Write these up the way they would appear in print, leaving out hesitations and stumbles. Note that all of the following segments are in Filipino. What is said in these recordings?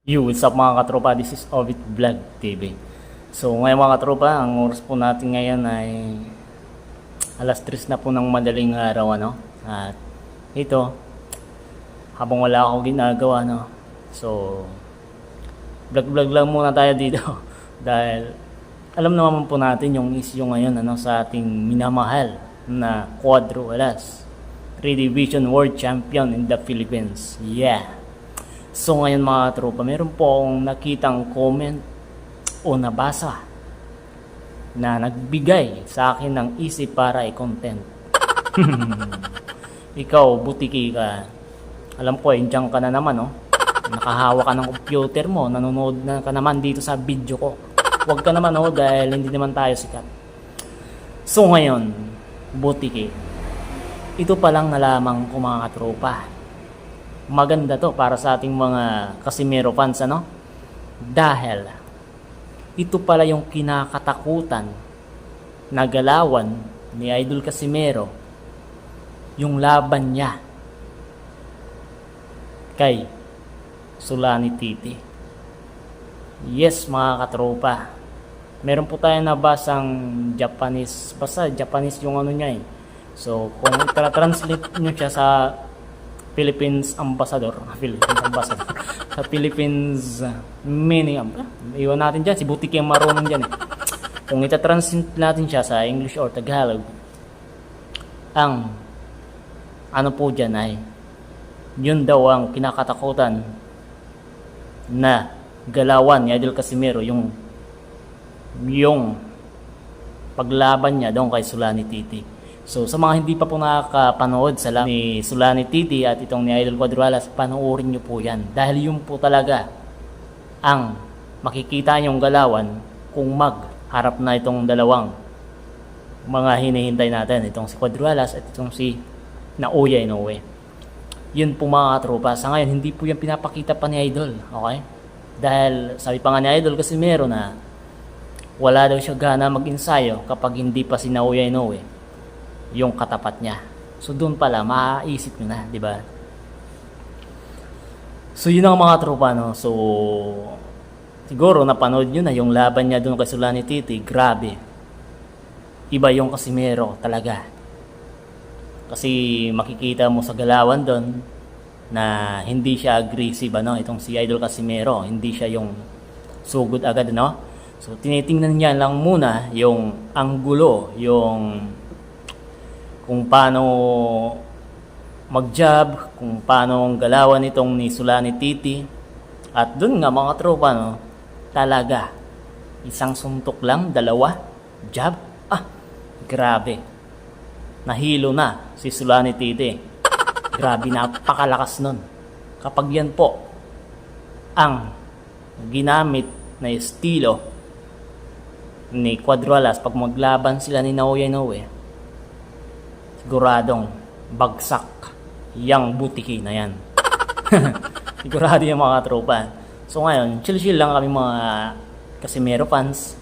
What's up mga katropa? This is Ovid Vlog TV. So ngayon mga katropa, ang oras po natin ngayon ay alas 3 na po ng madaling araw, ano? At ito, habang wala akong ginagawa, no? So vlog lang muna tayo dito dahil alam naman po natin yung issue ngayon, ano, sa ating minamahal na Cuadro Alas 3 Division World Champion in the Philippines. Yeah. So ngayon mga tropa, meron po akong nakitang comment o nabasa na nagbigay sa akin ng isip para i-content. Ikaw, butiki ka. Alam ko, dyan ka na naman, no? Nakahawa ka ng computer mo, nanonood na ka naman dito sa video ko. Huwag ka naman, no? Dahil hindi naman tayo sikat. So ngayon, butiki. Ito pa lang nalaman ko mga katropa. Maganda to para sa ating mga Casimero fans, ano? Dahil ito pala yung kinakatakutan na galawan ni Idol Casimero, yung laban niya kay Sulani Titi. Yes mga katropa, meron po tayo nabasang Japanese, basta Japanese yung ano niya eh. So kung i-translate nyo siya sa Philippines Ambassador sa Philippines meaning, iwan natin dyan, si Butiki ang marunong dyan eh. Kung itatranslate natin siya sa English or Tagalog, ang ano po dyan ay yun daw ang kinakatakutan na galawan ni Idol Casimero, yung paglaban niya doon kay Sulani Titi. So sa mga hindi pa po nakakapanood sa ni Sulani Titi at itong ni Idol Cuadro Alas, panoorin nyo po yan. Dahil yun po talaga ang makikita nyong galawan kung magharap na itong dalawang mga hinihintay natin. Itong si Cuadro Alas at itong si Naoya Inoue. Yun po mga katropa. Sa ngayon, hindi po yan pinapakita pa ni Idol. Okay? Dahil sabi pa nga ni Idol Casimero na wala daw siya gana mag-ensayo kapag hindi pa si Naoya Inoue yung katapat niya. So doon pala maaisip nyo na, di ba? So yun ang mga tropa, no. So siguro napanood nyo na yung laban niya doon kay Sulani Titi. Grabe, iba yung Casimero talaga. Kasi makikita mo sa galawan doon na hindi siya aggressive, ano, itong si Idol Casimero. Hindi siya yung sugod agad, no. So tinitingnan niya lang muna yung anggulo, yung kung paano mag-jab, kung paano ang galawan itong ni Sulani Titi. At dun nga mga tropa, no, talaga isang suntok lang, dalawa jab, grabe, nahilo na si Sulani Titi. Grabe, napakalakas nun. Kapag yan po ang ginamit na estilo ni Cuadro Alas pag maglaban sila ni Naoya Inoue, siguradong bagsak yang butiki na yan. Sigurado yung mga tropa. So ngayon, chill lang kami mga Casimero fans.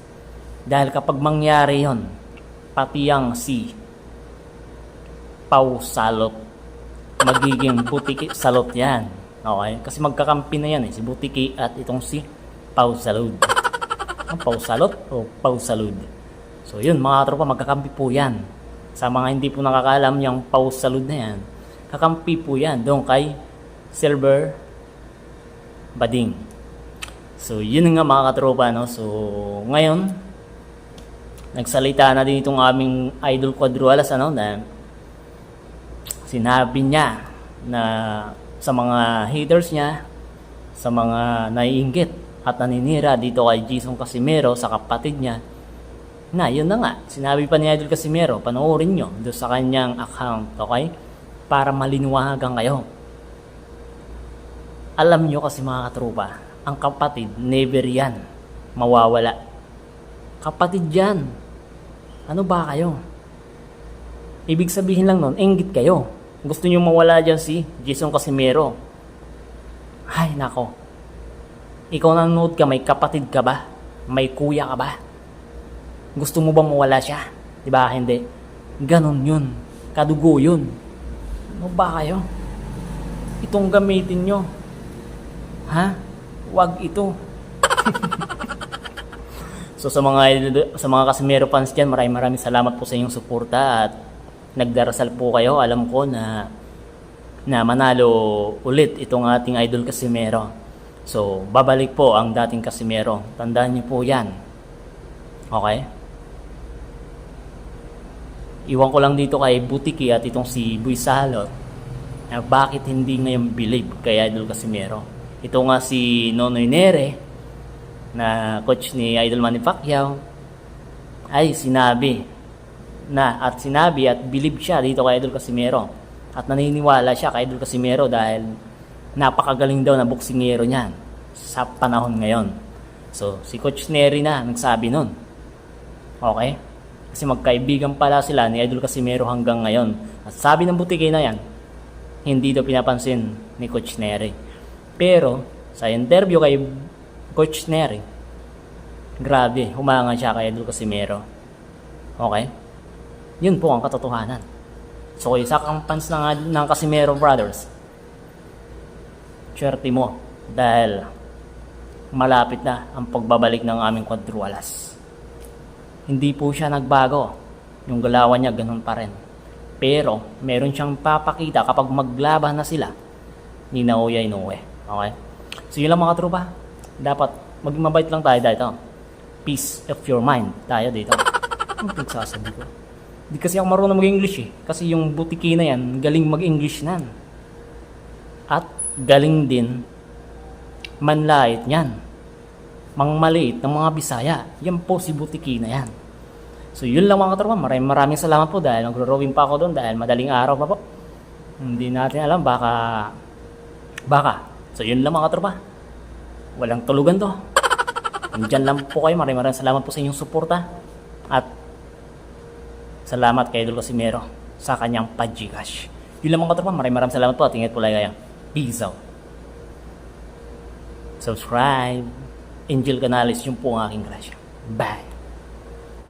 Dahil kapag mangyari yon, pati yang si Pau Salot, magiging butiki salot yan. Okay? Kasi magkakampi na yan eh, si Butiki at itong si Pau Salud. Ang Pau Salot o Pau Salud. So yun mga tropa, magkakampi po yan. Sa mga hindi po nakakaalam, yung Pau Salud na yan, kakampi po yan doon kay Silver Bading. So yun nga mga katropa, no? So ngayon, nagsalita na din itong aming Idol Cuadro Alas, ano, na sinabi niya na sa mga haters niya, sa mga naiinggit at naninira dito kay Jason Casimero, sa kapatid niya, na yun na nga, sinabi pa ni Idol Casimero, panoorin nyo doon sa kanyang account, okay? Para malinawagan kayo. Alam nyo kasi mga katropa, ang kapatid, never yan mawawala. Kapatid yan. Ano ba kayo? Ibig sabihin lang nun, inggit kayo. Gusto nyo mawala dyan si Jason Casimero. Ay nako, ikaw nanonood ka, may kapatid ka ba? May kuya ka ba? Gusto mo bang mawala siya? Diba? Hindi. Ganon yun. Kadugo yun. Ano ba kayo? Itong gamitin nyo. Ha? wag ito. So sa mga Casimero fans diyan, maraming salamat po sa inyong suporta at nagdarasal po kayo. Alam ko na manalo ulit itong ating idol Casimero. So babalik po ang dating Casimero. Tandaan niyo po 'yan. Okay? Iwan ko lang dito kay Butiki at itong si Boy Salot na bakit hindi ngayon believe kay idol Casimero. Ito nga si Nonoy Nere na coach ni Idol Manny Pacquiao ay sinabi at believe siya dito kay Idol Casimero at naniniwala siya kay Idol Casimero dahil napakagaling daw na boksingero niyan sa panahon ngayon. So si Coach Neri na nagsabi nun. Okay? Kasi magkaibigan pala sila ni Idol Casimero hanggang ngayon. At sabi ng Butiki na yan, hindi daw pinapansin ni Coach Neri. Pero sa interview kay Coach Neri, grabe, humanga siya kay Idol Casimero. Okay? Yun po ang katotohanan. So, isa kang fans ng Casimero Brothers, swerte mo dahil malapit na ang pagbabalik ng aming Quadrualas. Hindi po siya nagbago. Yung galawan niya, ganun pa rin. Pero, meron siyang papakita kapag maglaban na sila ni Naoya Inoue. Okay? So, yun lang mga tropa. Dapat maging mabait lang tayo dito. Peace of your mind tayo dito. Ano pinagsasabi ko? Di kasi ako marunong mag-English eh. Kasi yung Butiki na yan, galing mag-English nan. At galing din manlait yan. Mangmaliit ng mga Bisaya. Yan po si Butiki na yan. So yun lang mga katropa. Maraming salamat po dahil nagro-rowing pa ako doon dahil madaling araw pa po. Hindi natin alam, baka. So yun lang mga katropa. Walang tulugan to. Nandyan lang po kayo. Maraming salamat po sa inyong suporta. At salamat kay Idol Casimero sa kanyang pa-Gcash. Yun lang mga katropa. Maraming salamat po at ingat po lang kayo. Peace out. Subscribe. Angel Canales yung po ang aking grasya. Bye.